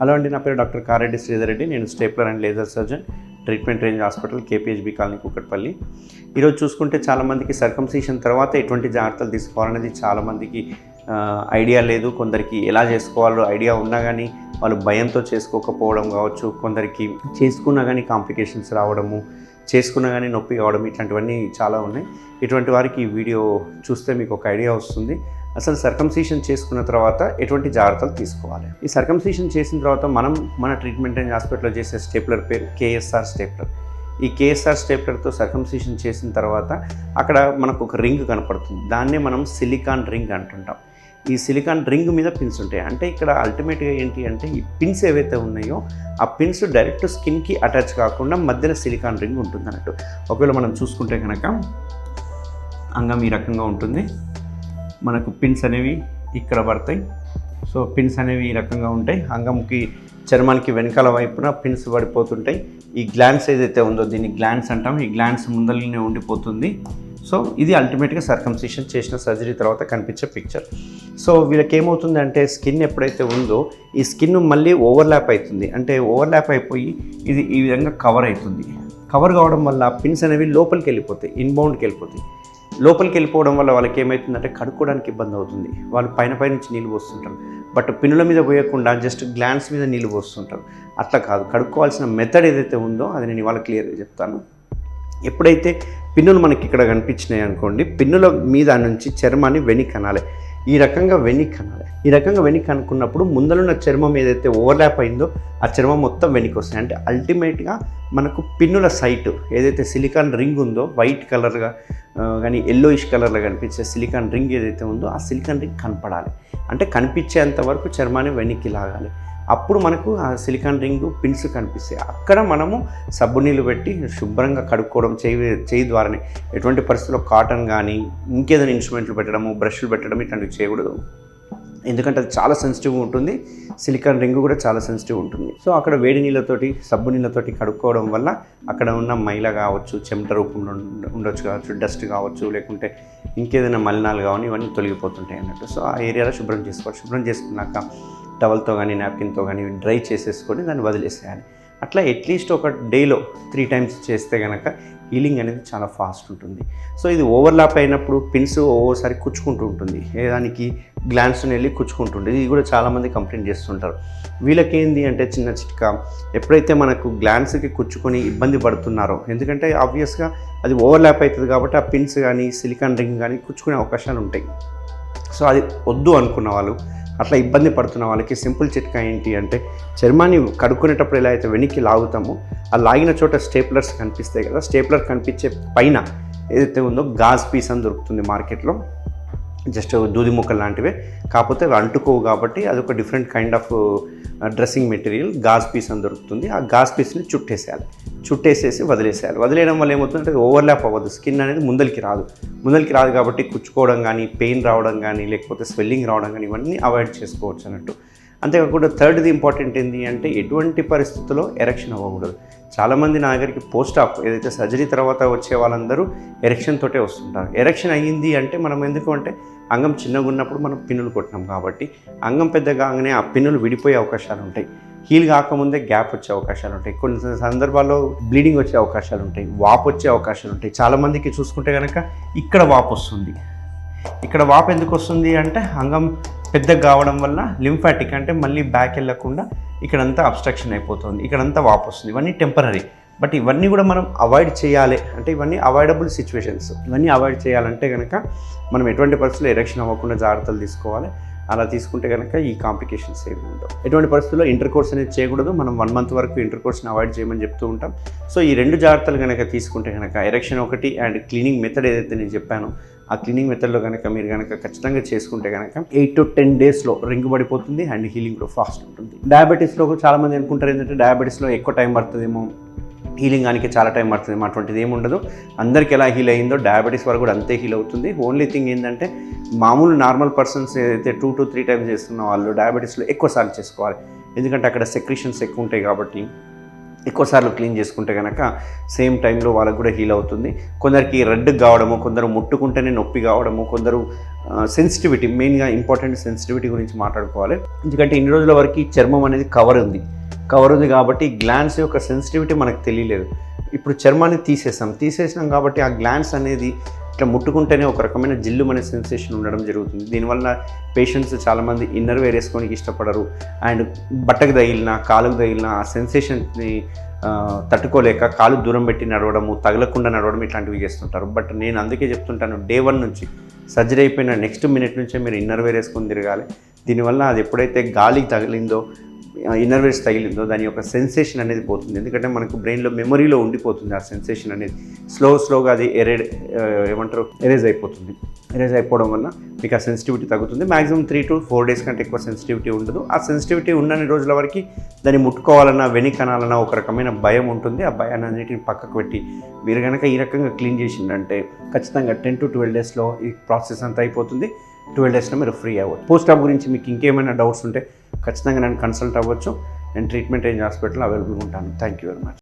Hello అండి, నా పేరు డాక్టర్ కారెడ్డి శ్రీధర్ రెడ్డి. నేను stapler and laser surgeon, treatment range hospital, KPHB colony, Kukatpally. ఈరోజు చూసుకుంటే చాలామందికి సర్కంసిషన్ తర్వాత ఎటువంటి జాగ్రత్తలు తీసుకోవాలనేది చాలామందికి ఐడియా లేదు. కొందరికి ఎలా చేసుకోవాలో ఐడియా ఉన్నా కానీ వాళ్ళు భయంతో చేసుకోకపోవడం కావచ్చు, కొందరికి చేసుకున్నా కానీ కాంప్లికేషన్స్ రావడము, చేసుకున్నా కానీ నొప్పి కావడం, ఇట్లాంటివన్నీ చాలా ఉన్నాయి. ఇటువంటి వారికి ఈ వీడియో చూస్తే మీకు ఒక ఐడియా వస్తుంది. అసలు సర్కంసిషన్ చేసుకున్న తర్వాత ఎటువంటి జాగ్రత్తలు తీసుకోవాలి. ఈ సర్కంసిషన్ చేసిన తర్వాత మన ట్రీట్మెంట్ రేంజ్ హాస్పిటల్లో చేసే స్టేప్లర్ పేరు కేఎస్ఆర్ స్టేప్లర్. ఈ కేఎస్ఆర్ స్టేప్లర్తో సర్కంసిషన్ చేసిన తర్వాత అక్కడ మనకు ఒక రింగ్ కనపడుతుంది. దాన్నే మనం సిలికాన్ రింగ్ అంటుంటాం. ఈ సిలికాన్ రింగ్ మీద పిన్స్ ఉంటాయి. అంటే ఇక్కడ అల్టిమేట్గా ఏంటి అంటే ఈ పిన్స్ ఏవైతే ఉన్నాయో ఆ పిన్స్ డైరెక్ట్ స్కిన్కి అటాచ్ కాకుండా మధ్యలో సిలికాన్ రింగ్ ఉంటుంది అన్నట్టు. ఒకవేళ మనం చూసుకుంటే కనుక అంగం ఈ రకంగా ఉంటుంది. మనకు పిన్స్ అనేవి ఇక్కడ పడతాయి. సో పిన్స్ అనేవి ఈ రకంగా ఉంటాయి. అంగంకి చర్మానికి వెనకాల వైపున పిన్స్ పడిపోతుంటాయి. ఈ గ్లాన్స్ ఏదైతే ఉందో దీన్ని గ్లాన్స్ అంటాం. ఈ గ్లాన్స్ ముందరనే ఉండిపోతుంది. సో ఇది అల్టిమేట్గా సర్కంసిషన్ చేసిన సర్జరీ తర్వాత కనిపించే పిక్చర్. సో వీళ్ళకి ఏమవుతుంది అంటే స్కిన్ ఎప్పుడైతే ఉందో ఈ స్కిన్ మళ్ళీ ఓవర్లాప్ అవుతుంది. అంటే ఓవర్లాప్ అయిపోయి ఇది ఈ విధంగా కవర్ అవుతుంది. కవర్ కావడం వల్ల పిన్స్ అనేవి లోపలికి వెళ్ళిపోతాయి, ఇన్బౌండ్కి వెళ్ళిపోతాయి. లోపలికి వెళ్ళిపోవడం వల్ల వాళ్ళకి ఏమవుతుందంటే కడుక్కోవడానికి ఇబ్బంది అవుతుంది. వాళ్ళు పై నుంచి నీళ్ళు పోస్తుంటారు. బట్ పిన్నుల మీద పోయకుండా జస్ట్ గ్లాన్స్ మీద నీళ్ళు పోస్తుంటారు. అట్లా కాదు, కడుక్కోవాల్సిన మెథడ్ ఏదైతే ఉందో అది నేను ఇవాళ క్లియర్గా చెప్తాను. ఎప్పుడైతే పిన్నులు మనకి ఇక్కడ కనిపించినాయి అనుకోండి, పిన్నుల మీద నుంచి చర్మాన్ని వెనక్కి అనాలి. ఈ రకంగా వెనక్కి అనాలి. ఈ రకంగా వెనక్కి అనుకున్నప్పుడు ముందరున్న చర్మం ఏదైతే ఓవర్లాప్ అయిందో ఆ చర్మం మొత్తం వెనక్కి వస్తాయి. అంటే అల్టిమేట్గా మనకు పిన్నుల సైట్ ఏదైతే సిలికాన్ రింగ్ ఉందో వైట్ కలర్గా కానీ ఎల్లోయిష్ కలర్లో కనిపించే సిలికాన్ రింగ్ ఏదైతే ఉందో ఆ సిలికాన్ రింగ్ కనపడాలి. అంటే కనిపించేంత వరకు చర్మాన్ని వెనక్కి లాగాలి. అప్పుడు మనకు ఆ సిలికాన్ రింగు పిన్స్ కనిపిస్తాయి. అక్కడ మనము సబ్బు నీళ్ళు పెట్టి శుభ్రంగా కడుక్కోవడం, చేయి ద్వారానే. ఎటువంటి పరిస్థితుల్లో కాటన్ కానీ ఇంకేదైనా ఇన్స్ట్రుమెంట్లు పెట్టడము, బ్రష్లు పెట్టడం ఇట్లాంటివి చేయకూడదు. ఎందుకంటే అది చాలా సెన్సిటివ్గా ఉంటుంది. సిలికాన్ రింగ్ కూడా చాలా సెన్సిటివ్ ఉంటుంది. సో అక్కడ వేడి నీళ్ళతోటి, సబ్బు నీళ్ళతోటి కడుక్కోవడం వల్ల అక్కడ ఉన్న మైల కావచ్చు, చెమట రూపంలో ఉండొచ్చు కావచ్చు, డస్ట్ కావచ్చు, లేకుంటే ఇంకేదైనా మలినాలు కావాలి, ఇవన్నీ తొలగిపోతుంటాయి అన్నట్టు. సో ఆ ఏరియాలో శుభ్రం చేసుకోవాలి. శుభ్రం చేసుకున్నాక టవల్తో కానీ నాప్కిన్తో కానీ డ్రై చేసేసుకొని దాన్ని వదిలేసేయాలి. అట్లా అట్లీస్ట్ ఒక డేలో 3 times చేస్తే కనుక హీలింగ్ అనేది చాలా ఫాస్ట్ ఉంటుంది. సో ఇది ఓవర్లాప్ అయినప్పుడు పిన్స్ ఓసారి కుచ్చుకుంటూ ఉంటుంది, దానికి గ్లాన్స్ వెళ్ళి కుచ్చుకుంటుంది. ఇది కూడా చాలామంది కంప్లైంట్ చేస్తుంటారు. వీళ్ళకి ఏంది అంటే చిన్న చిట్కా, ఎప్పుడైతే మనకు గ్లాన్స్కి కుచ్చుకొని ఇబ్బంది పడుతున్నారో, ఎందుకంటే ఆబ్వియస్గా అది ఓవర్లాప్ అవుతుంది కాబట్టి ఆ పిన్స్ కానీ సిలికాన్ రింగ్ కానీ కుచ్చుకునే అవకాశాలు ఉంటాయి. సో అది వద్దు అనుకున్న వాళ్ళు, అట్లా ఇబ్బంది పడుతున్న వాళ్ళకి సింపుల్ చిట్కా ఏంటి అంటే చర్మాన్ని కడుక్కునేటప్పుడు ఎలా అయితే వెనక్కి లాగుతామో ఆ లాగిన చోట స్టేప్లర్స్ కనిపిస్తాయి కదా, స్టేప్లర్ కనిపించే పైన ఏదైతే ఉందో గాజ్ పీస్ అని దొరుకుతుంది మార్కెట్లో. జస్ట్ దూది ముక్కలు లాంటివే, కాకపోతే అవి అంటుకోవు కాబట్టి అదొక different kind of dressing material gauze piece అని దొరుకుతుంది. ఆ గాజ్ పీస్ని చుట్టేసేసి వదిలేసేయాలి. వదిలేయడం వల్ల ఏమవుతుందంటే ఓవర్లాప్ అవ్వదు, స్కిన్ అనేది ముందరికి రాదు కాబట్టి కుచ్చుకోవడం కానీ, పెయిన్ రావడం కానీ, లేకపోతే స్వెల్లింగ్ రావడం కానీ ఇవన్నీ అవాయిడ్ చేసుకోవచ్చు అన్నట్టు. అంతేకాకుండా థర్డ్ది ఇంపార్టెంట్ ఏంటి అంటే ఎటువంటి పరిస్థితుల్లో ఎరెక్షన్ అవ్వకూడదు. చాలామంది నా దగ్గరికి పోస్ట్ ఆఫ్ ఏదైతే సర్జరీ తర్వాత వచ్చే వాళ్ళందరూ ఎరెక్షన్ తోటే వస్తుంటారు. ఎరెక్షన్ అయ్యింది అంటే మనం ఎందుకు అంటే అంగం చిన్నగా ఉన్నప్పుడు మనం పిన్నులు కొట్టినాం కాబట్టి అంగం పెద్దగా కాగానే ఆ పిన్నులు విడిపోయే అవకాశాలు ఉంటాయి. హీల్ కాకముందే గ్యాప్ వచ్చే అవకాశాలు ఉంటాయి. కొన్ని సందర్భాల్లో బ్లీడింగ్ వచ్చే అవకాశాలు ఉంటాయి, వాపు వచ్చే అవకాశాలు ఉంటాయి. చాలామందికి చూసుకుంటే కనుక ఇక్కడ వాపు వస్తుంది. ఇక్కడ వాపు ఎందుకు వస్తుంది అంటే అంగం పెద్దగా కావడం వల్ల లింఫాటిక్ అంటే మళ్ళీ బ్యాక్ వెళ్ళకుండా ఇక్కడంతా అబ్స్ట్రక్షన్ అయిపోతుంది, ఇక్కడంతా వాపు వస్తుంది. ఇవన్నీ టెంపరీ. బట్ ఇవన్నీ కూడా మనం అవాయిడ్ చేయాలి. అంటే ఇవన్నీ అవాయిడబుల్ సిచ్యువేషన్స్. ఇవన్నీ అవాయిడ్ చేయాలంటే కనుక మనం ఎటువంటి పరిస్థితుల్లో ఎరెక్షన్ అవ్వకుండా జాగ్రత్తలు తీసుకోవాలి. అలా తీసుకుంటే కనుక ఈ కాంప్లికేషన్స్ ఏమి ఉండవు. ఎటువంటి పరిస్థితుల్లో ఇంటర్కోర్స్ అనేది చేయకూడదు. మనం 1 month వరకు ఇంటర్కోర్స్ని అవాయిడ్ చేయమని చెప్తూ ఉంటాం. సో ఈ 2 జాగ్రత్తలు కనుక తీసుకుంటే కనుక ఎరెక్షన్ ఒకటి అండ్ క్లీనింగ్ మెథడ్ ఏదైతే నేను చెప్పానో ఆ క్లీనింగ్ మెథడ్లో కనుక మీరు కనుక ఖచ్చితంగా చేసుకుంటే కనుక 8 to 10 daysలో రింగ్ పడిపోతుంది అండ్ హీలింగ్ కూడా ఫాస్ట్ ఉంటుంది. డయాబెటీస్లో చాలామంది అనుకుంటారు ఏంటంటే డయాబెటీస్లో ఎక్కువ టైం పడుతుందేమో, హీలింగ్ కానీ చాలా టైం పడుతుందేమో. అటువంటిది ఏమి ఉండదు. అందరికి ఎలా హీల్ అయ్యిందో డయాబెటీస్ వరకు కూడా అంతే హీల్ అవుతుంది. ఓన్లీ థింగ్ ఏంటంటే మామూలు నార్మల్ పర్సన్స్ ఏదైతే 2 to 3 times చేస్తున్న వాళ్ళు డయాబెటీస్లో ఎక్కువసార్లు చేసుకోవాలి. ఎందుకంటే అక్కడ సెక్రీషన్స్ ఎక్కువ ఉంటాయి కాబట్టి ఎక్కువసార్లు క్లీన్ చేసుకుంటే కనుక సేమ్ టైంలో వాళ్ళకు కూడా హీల్ అవుతుంది. కొందరికి రెడ్ కావడము, కొందరు ముట్టుకుంటేనే నొప్పి కావడము, కొందరు సెన్సిటివిటీ, మెయిన్గా ఇంపార్టెంట్ సెన్సిటివిటీ గురించి మాట్లాడుకోవాలి. ఎందుకంటే ఇన్ని రోజుల వరకు చర్మం అనేది కవర్ ఉంది కాబట్టి గ్లాండ్స్ యొక్క సెన్సిటివిటీ మనకు తెలియలేదు. ఇప్పుడు చర్మాన్ని తీసేసినాం కాబట్టి ఆ గ్లాండ్స్ అనేది ఇట్లా ముట్టుకుంటేనే ఒక రకమైన జిల్లు అనే సెన్సేషన్ ఉండడం జరుగుతుంది. దీనివల్ల పేషెంట్స్ చాలామంది ఇన్నర్ వేర్ వేసుకోనికి ఇష్టపడరు. అండ్ బట్టకు తగిలినా, కాలుకు తగిలినా ఆ సెన్సేషన్ని తట్టుకోలేక కాలు దూరం పెట్టి నడవడము, తగలకుండా నడవడం ఇట్లాంటివి చేస్తుంటారు. బట్ నేను అందుకే చెప్తుంటాను, డే 1 నుంచి సర్జరీ అయిపోయిన నెక్స్ట్ మినిట్ నుంచే మీరు ఇన్నర్ వేర్ వేసుకొని తిరగాలి. దీనివల్ల అది ఎప్పుడైతే గాలికి తగిలిందో, ఇన్నర్ వేర్స్ తగిలిందో దాని యొక్క సెన్సేషన్ అనేది పోతుంది. ఎందుకంటే మనకు బ్రెయిన్లో మెమొరీలో ఉండిపోతుంది ఆ సెన్సేషన్ అనేది. స్లోగా అది ఎరేజ్ అయిపోవడం వల్ల మీకు ఆ సెన్సిటివిటీ తగ్గుతుంది. మ్యాక్సిమం 3 to 4 days కంటే ఎక్కువ సెన్సిటివిటీ ఉండదు. ఆ సెన్సిటివిటీ ఉన్నన్ని రోజుల వరకు దాన్ని ముట్టుకోవాలన్నా, వెనికనాలన్నా ఒక రకమైన భయం ఉంటుంది. ఆ భయాన్ని అన్నిటిని పక్కకు పెట్టి మీరు కనుక ఈ రకంగా క్లీన్ చేసిందంటే ఖచ్చితంగా 10 to 12 daysలో ఈ ప్రాసెస్ అంతా అయిపోతుంది. 12 daysలో మీరు ఫ్రీ అవ్వచ్చు. పోస్ట్ ఆప్ గురించి మీకు ఇంకేమైనా డౌట్స్ ఉంటే ఖచ్చితంగా నన్ను కన్సల్ట్ అవ్వచ్చు. నేను ట్రీట్మెంట్ రేంజ్ హాస్పిటల్ అవైలబుల్గా ఉంటాను. Thank you very much.